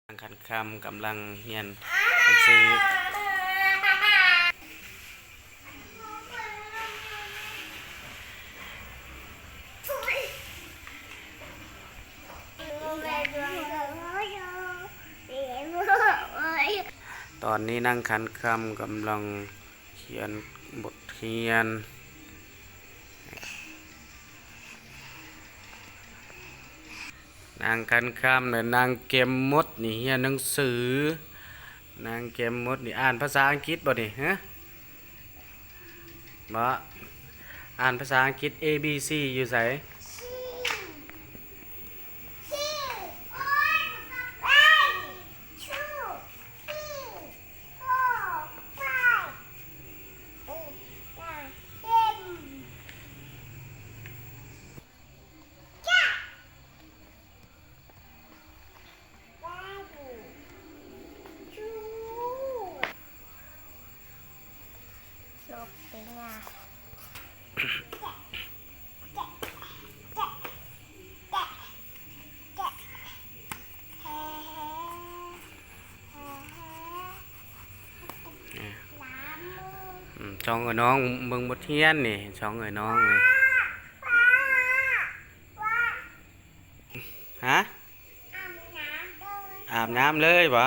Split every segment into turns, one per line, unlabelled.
ทางคันคำกำลังเรียนหนังสือตอนนี้นั่งคันคำกำลังเขียนบทเรียนนางคันคำเนี่ยนางเกมมดนี่เรียนหนังสือนางเกมมดนี่อ่านภาษาอังกฤษบ่นี่ฮะบ่อ่านภาษาอังกฤษ A B C อยู่ไสช่องเอ๋ยน้องเบิ่งบทเรียนนี่ช่องเอ๋ยน้องนี่ฮะอาบน้ำเลยบ่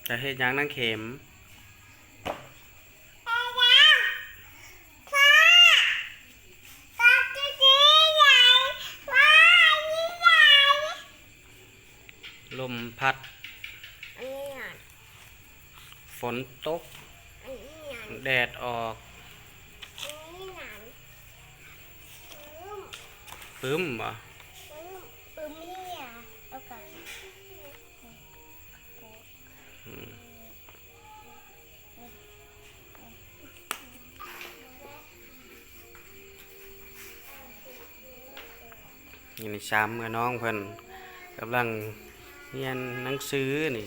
จะเฮ็ดหยังนางเข็มลมพัดฝนตกแดดออกปึ้มบ่นี่ซ้ำกับน้องเพิ่นกำลังเรียนหนังสือนี่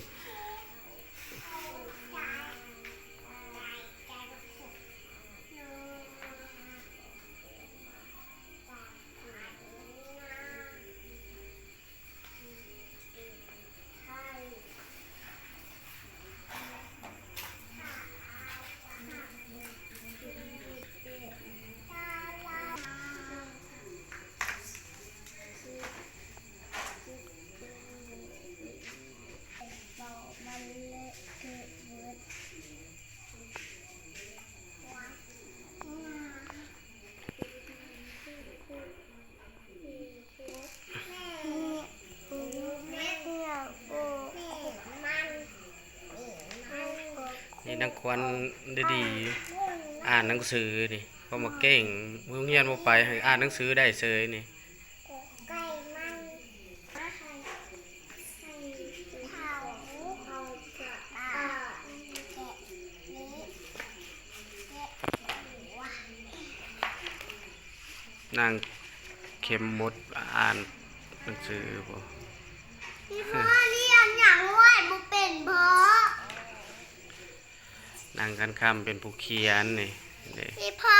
นี่นักควรได้ดีอ่านหนังสือดิพอมาเก่งโรงเรียนบ่ไปให้อ่านหนังสือได้เฉยนี่นางเข็มมดอ่านหนังสือบ่
พี่พ่อเรียนอย่างไรบ่เป็นพ่อน
างกันคำเป็นผู้เขียนนี่
พี่พ่อ